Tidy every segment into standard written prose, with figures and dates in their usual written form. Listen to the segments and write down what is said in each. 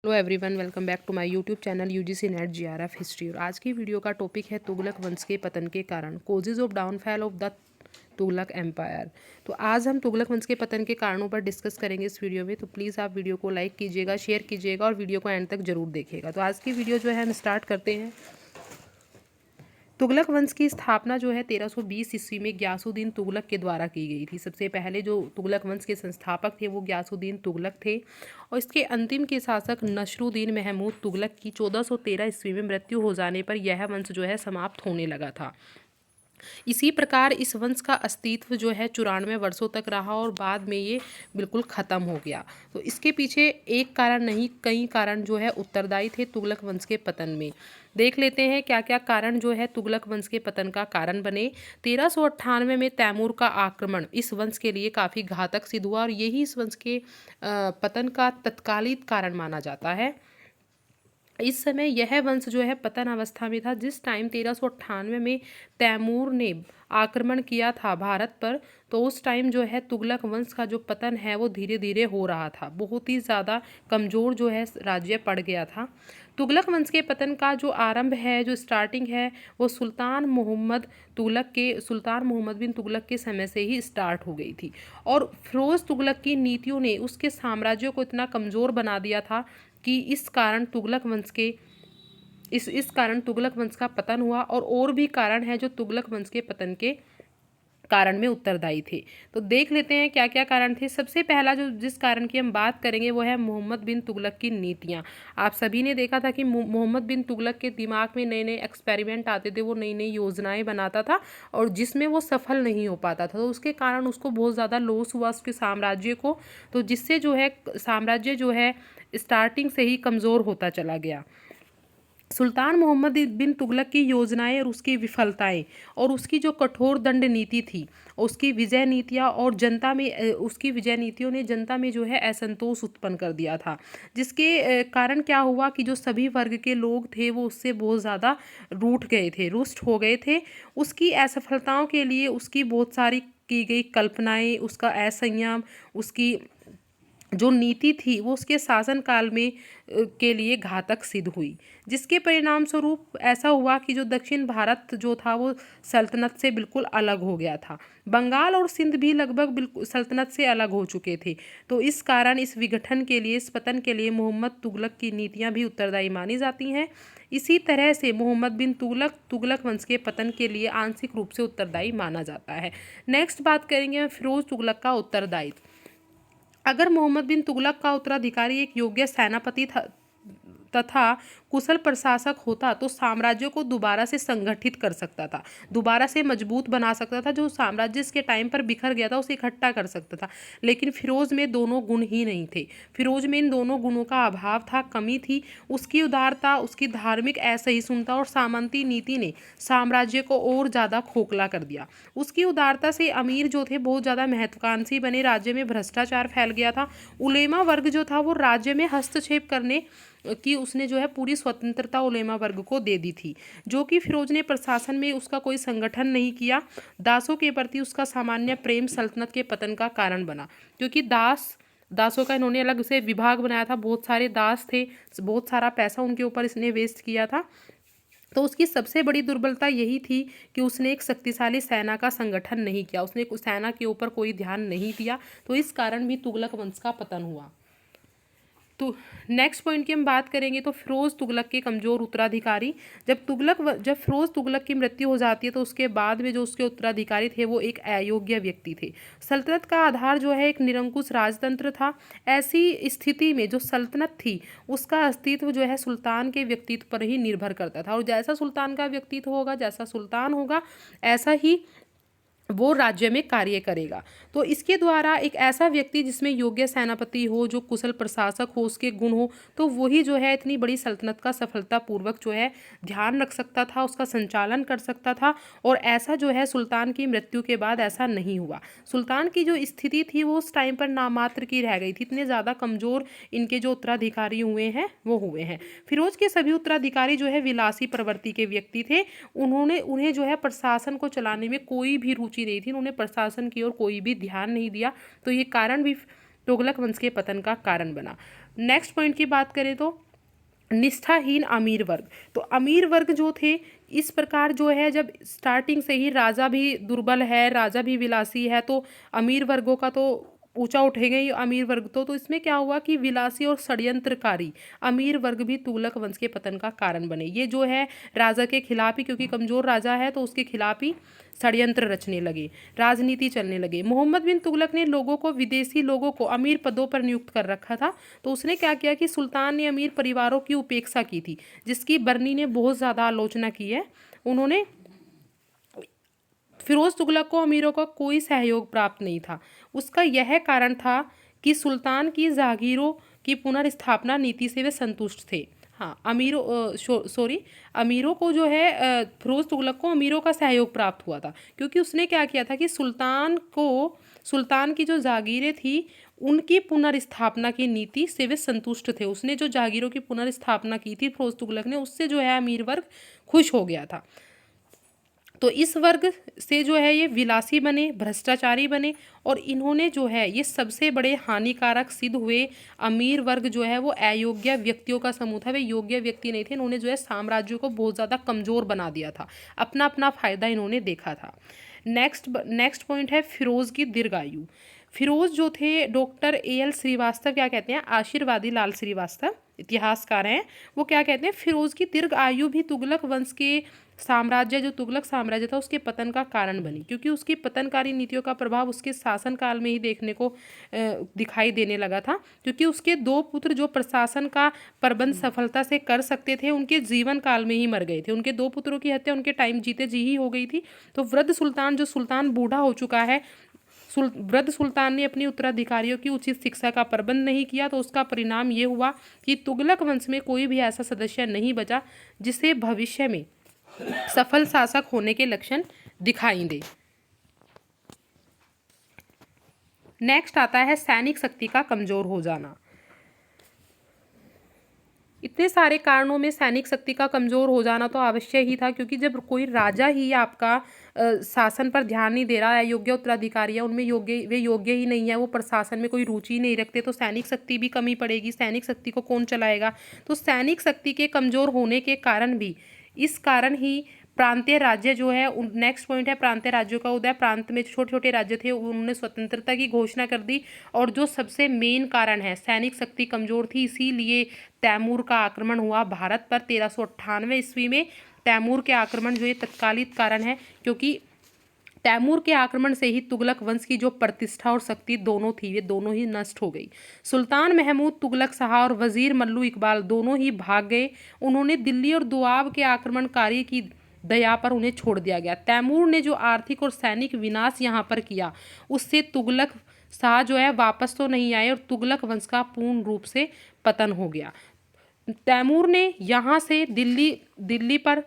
Hello everyone, welcome back to my YouTube channel UGC NET JRF history. और आज की video का topic है तुगलक वंश के पतन के कारण, causes of downfall of the Tughlaq empire. तो आज हम तुगलक वंश के पतन के कारणों पर डिस्कस करेंगे इस वीडियो में। तो प्लीज़ आप वीडियो को लाइक कीजिएगा, शेयर कीजिएगा और वीडियो को एंड तक जरूर देखिएगा। तो आज की वीडियो जो है हम स्टार्ट करते हैं। तुगलक वंश की स्थापना जो है 1320 ईस्वी में ग्यासुद्दीन तुगलक के द्वारा की गई थी। सबसे पहले जो तुगलक वंश के संस्थापक थे वो ग्यासुद्दीन तुगलक थे और इसके अंतिम के शासक नसरुद्दीन महमूद तुगलक की 1413 ईस्वी में मृत्यु हो जाने पर यह वंश जो है समाप्त होने लगा था। इसी प्रकार इस वंश का अस्तित्व जो है 94 वर्षों तक रहा और बाद में ये बिल्कुल ख़त्म हो गया। तो इसके पीछे एक कारण नहीं, कई कारण जो है उत्तरदायी थे तुगलक वंश के पतन में। देख लेते हैं क्या क्या कारण जो है तुगलक वंश के पतन का कारण बने। 1398 में तैमूर का आक्रमण इस वंश के लिए काफ़ी घातक सिद्ध हुआ और यही इस वंश के पतन का तत्कालिक कारण माना जाता है। इस समय यह वंश जो है पतन अवस्था में था। जिस टाइम 1398 में तैमूर ने आक्रमण किया था भारत पर, तो उस टाइम जो है तुगलक वंश का जो पतन है वो धीरे धीरे हो रहा था। बहुत ही ज़्यादा कमज़ोर जो है राज्य पड़ गया था। तुगलक वंश के पतन का जो आरंभ है, जो स्टार्टिंग है, वो सुल्तान मोहम्मद बिन तुगलक के समय से ही स्टार्ट हो गई थी। और फिरोज तुगलक की नीतियों ने उसके साम्राज्य को इतना कमज़ोर बना दिया था कि इस कारण तुगलक वंश का पतन हुआ। और भी कारण है जो तुगलक वंश के पतन के कारण में उत्तरदायी थे। तो देख लेते हैं क्या क्या कारण थे। सबसे पहला जो जिस कारण की हम बात करेंगे वो है मोहम्मद बिन तुगलक की नीतियाँ। आप सभी ने देखा था कि मोहम्मद बिन तुगलक के दिमाग में नए नए एक्सपेरिमेंट आते थे, वो नई नई योजनाएं बनाता था और जिसमें वो सफल नहीं हो पाता था। तो उसके कारण उसको बहुत ज़्यादा लॉस हुआ उसके साम्राज्य को, तो जिससे जो है साम्राज्य जो है स्टार्टिंग से ही कमज़ोर होता चला गया। सुल्तान मोहम्मद बिन तुगलक की योजनाएं और उसकी विफलताएं और उसकी जो कठोर दंड नीति थी, उसकी विजय नीतियां और उसकी विजय नीतियों ने जनता में जो है असंतोष उत्पन्न कर दिया था। जिसके कारण क्या हुआ कि जो सभी वर्ग के लोग थे वो उससे बहुत ज़्यादा रुष्ट हो गए थे। उसकी असफलताओं के लिए उसकी बहुत सारी की गई कल्पनाएं, उसका असंयम, उसकी जो नीति थी वो उसके शासनकाल में के लिए घातक सिद्ध हुई। जिसके परिणाम स्वरूप ऐसा हुआ कि जो दक्षिण भारत जो था वो सल्तनत से बिल्कुल अलग हो गया था। बंगाल और सिंध भी लगभग बिल्कुल सल्तनत से अलग हो चुके थे। तो इस कारण इस विघटन के लिए, इस पतन के लिए मोहम्मद तुगलक की नीतियां भी उत्तरदायी मानी जाती हैं। इसी तरह से मोहम्मद बिन तुगलक वंश के पतन के लिए आंशिक रूप से उत्तरदायी माना जाता है। नेक्स्ट बात करेंगे फिरोज तुगलक का उत्तरदायित्व। अगर मोहम्मद बिन तुगलक का उत्तराधिकारी एक योग्य सेनापति तथा कुशल प्रशासक होता तो साम्राज्य को दोबारा से संगठित कर सकता था, दोबारा से मजबूत बना सकता था। जो साम्राज्य इसके टाइम पर बिखर गया था उसे इकट्ठा कर सकता था। लेकिन फिरोज में दोनों गुण ही नहीं थे। फिरोज में इन दोनों गुणों का अभाव था, कमी थी। उसकी उदारता, उसकी धार्मिक असहिष्णुता और सामंती नीति ने साम्राज्य को और ज़्यादा खोखला कर दिया। उसकी उदारता से अमीर जो थे बहुत ज़्यादा महत्वाकांक्षी बने, राज्य में भ्रष्टाचार फैल गया था। उलेमा वर्ग जो था वो राज्य में हस्तक्षेप करने कि उसने जो है पूरी स्वतंत्रता उलेमा वर्ग को दे दी थी। जो कि फिरोज ने प्रशासन में उसका कोई संगठन नहीं किया। दासों के प्रति उसका सामान्य प्रेम सल्तनत के पतन का कारण बना, क्योंकि दासों का इन्होंने अलग से विभाग बनाया था। बहुत सारे दास थे, बहुत सारा पैसा उनके ऊपर इसने वेस्ट किया था। तो उसकी सबसे बड़ी दुर्बलता यही थी कि उसने एक शक्तिशाली सेना का संगठन नहीं किया, उसने सेना के ऊपर कोई ध्यान नहीं दिया। तो इस कारण भी तुगलक वंश का पतन हुआ। तो नेक्स्ट पॉइंट की हम बात करेंगे तो फिरोज तुगलक के कमजोर उत्तराधिकारी। जब फिरोज तुगलक की मृत्यु हो जाती है तो उसके बाद में जो उसके उत्तराधिकारी थे वो एक अयोग्य व्यक्ति थे। सल्तनत का आधार जो है एक निरंकुश राजतंत्र था। ऐसी स्थिति में जो सल्तनत थी उसका अस्तित्व जो है सुल्तान के व्यक्तित्व पर ही निर्भर करता था। और जैसा सुल्तान का व्यक्तित्व होगा, जैसा सुल्तान होगा, ऐसा ही वो राज्य में कार्य करेगा। तो इसके द्वारा एक ऐसा व्यक्ति जिसमें योग्य सेनापति हो, जो कुशल प्रशासक हो, उसके गुण हो, तो वही जो है इतनी बड़ी सल्तनत का सफलतापूर्वक जो है ध्यान रख सकता था, उसका संचालन कर सकता था। और ऐसा जो है सुल्तान की मृत्यु के बाद ऐसा नहीं हुआ। सुल्तान की जो स्थिति थी वो उस टाइम पर नामात्र की रह गई थी। इतने ज़्यादा कमज़ोर इनके जो उत्तराधिकारी हुए हैं वो हुए हैं। फिरोज के सभी उत्तराधिकारी जो है विलासी प्रवृत्ति के व्यक्ति थे। उन्हें जो है प्रशासन को चलाने में कोई भी रुचि नहीं थी। उन्होंने प्रशासन की ओर कोई भी ध्यान नहीं दिया। तो ये कारण भी तुगलक वंश के पतन का कारण बना। नेक्स्ट पॉइंट की बात करें तो निष्ठाहीन अमीर वर्ग। तो अमीर वर्ग जो थे इस प्रकार जो है, जब स्टार्टिंग से ही राजा भी दुर्बल है, राजा भी विलासी है, तो अमीर वर्गों का तो ऊंचा उठेगा ही अमीर वर्ग। तो इसमें क्या हुआ कि विलासी और षड्यंत्रकारी अमीर वर्ग भी तुगलक वंश के पतन का कारण बने। ये जो है राजा के खिलाफ ही, क्योंकि कमजोर राजा है तो उसके खिलाफ ही षड्यंत्र रचने लगे, राजनीति चलने लगे। मोहम्मद बिन तुगलक ने लोगों को, विदेशी लोगों को अमीर पदों पर नियुक्त कर रखा था। तो उसने क्या किया कि सुल्तान ने अमीर परिवारों की उपेक्षा की थी, जिसकी बर्नी ने बहुत ज़्यादा आलोचना की है। उन्होंने फिरोज तुगलक को अमीरों का कोई सहयोग प्राप्त नहीं था। उसका यह कारण था कि सुल्तान की जागीरों की पुनर्स्थापना नीति से वे संतुष्ट थे। हाँ, अमीरों को जो है फिरोज तुगलक को अमीरों का सहयोग प्राप्त हुआ था, क्योंकि उसने क्या किया था कि सुल्तान की जो जागीरें थी उनकी पुनर्स्थापना की नीति से वे संतुष्ट थे। उसने जो जागीरों की पुनर्स्थापना की थी फिरोज तुगलक ने, उससे जो है अमीर वर्ग खुश हो गया था। तो इस वर्ग से जो है ये विलासी बने, भ्रष्टाचारी बने, और इन्होंने जो है ये सबसे बड़े हानिकारक सिद्ध हुए। अमीर वर्ग जो है वो अयोग्य व्यक्तियों का समूह था, वे योग्य व्यक्ति नहीं थे। इन्होंने जो है साम्राज्य को बहुत ज़्यादा कमज़ोर बना दिया था, अपना अपना फायदा इन्होंने देखा था। नेक्स्ट पॉइंट है फिरोज़ की दीर्घायु। फिरोज जो थे, डॉक्टर A.L. श्रीवास्तव क्या कहते हैं, आशीर्वादी लाल श्रीवास्तव इतिहासकार हैं, वो क्या कहते हैं, फिरोज की दीर्घ आयु भी तुगलक वंश के साम्राज्य, जो तुगलक साम्राज्य था उसके पतन का कारण बनी, क्योंकि उसकी पतनकारी नीतियों का प्रभाव उसके शासनकाल में ही देखने को दिखाई देने लगा था। क्योंकि उसके 2 पुत्र जो प्रशासन का प्रबंध सफलता से कर सकते थे, उनके जीवन काल में ही मर गए थे। उनके 2 पुत्रों की हत्या उनके टाइम जीते जी ही हो गई थी। तो वृद्ध सुल्तान, जो सुल्तान बूढ़ा हो चुका है, वृद्ध सुल्तान ने अपनी उत्तराधिकारियों की उचित शिक्षा का प्रबंध नहीं किया, तो उसका परिणाम ये हुआ कि तुगलक वंश में कोई भी ऐसा सदस्य नहीं बचा जिसे भविष्य में सफल शासक होने के लक्षण दिखाई दे। नेक्स्ट आता है सैनिक शक्ति का कमजोर हो जाना। इतने सारे कारणों में सैनिक शक्ति का कमजोर हो जाना तो आवश्यक ही था, क्योंकि जब कोई राजा ही आपका शासन पर ध्यान नहीं दे रहा है, योग्य उत्तराधिकारी है, वे योग्य ही नहीं है, वो प्रशासन में कोई रुचि नहीं रखते, तो सैनिक शक्ति भी कमी पड़ेगी। सैनिक शक्ति को कौन चलाएगा? तो सैनिक शक्ति के कमजोर होने के कारण भी, इस कारण ही प्रांतीय राज्य जो है, नेक्स्ट पॉइंट है प्रांतीय राज्यों का उदय। प्रांत में छोटे छोटे राज्य थे, उन्होंने स्वतंत्रता की घोषणा कर दी। और जो सबसे मेन कारण है, सैनिक शक्ति कमजोर थी, इसीलिए तैमूर का आक्रमण हुआ भारत पर 1398 ईस्वी में। तैमूर के आक्रमण जो ये तत्कालिक कारण है, क्योंकि तैमूर के आक्रमण से ही तुगलक वंश की जो प्रतिष्ठा और शक्ति दोनों थी, वे दोनों ही नष्ट हो गई। सुल्तान महमूद तुगलक शाह और वजीर मल्लू इकबाल दोनों ही भाग गए। उन्होंने दिल्ली और दुआब के आक्रमणकारी की दया पर उन्हें छोड़ दिया गया। तैमूर ने जो आर्थिक और सैनिक विनाश यहाँ पर किया, उससे तुगलक शाह जो है वापस तो नहीं आए, और तुगलक वंश का पूर्ण रूप से पतन हो गया। तैमूर ने यहाँ से दिल्ली पर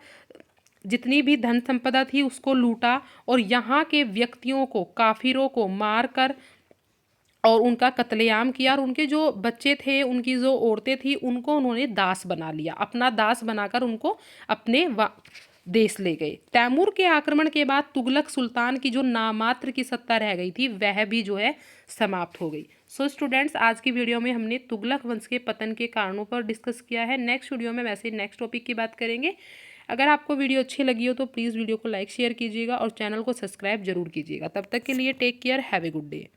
जितनी भी धन संपदा थी उसको लूटा, और यहाँ के व्यक्तियों को, काफिरों को मार कर और उनका कत्लेआम किया, और उनके जो बच्चे थे, उनकी जो औरतें थी, उनको उन्होंने दास बना लिया। अपना दास बनाकर उनको अपने देश ले गए। तैमूर के आक्रमण के बाद तुगलक सुल्तान की जो नामात्र की सत्ता रह गई थी, वह भी जो है समाप्त हो गई। सो स्टूडेंट्स, आज की वीडियो में हमने तुगलक वंश के पतन के कारणों पर डिस्कस किया है। नेक्स्ट वीडियो में वैसे नेक्स्ट टॉपिक की बात करेंगे। अगर आपको वीडियो अच्छी लगी हो तो प्लीज़ वीडियो को लाइक शेयर कीजिएगा और चैनल को सब्सक्राइब जरूर कीजिएगा। तब तक के लिए take care, have a good day.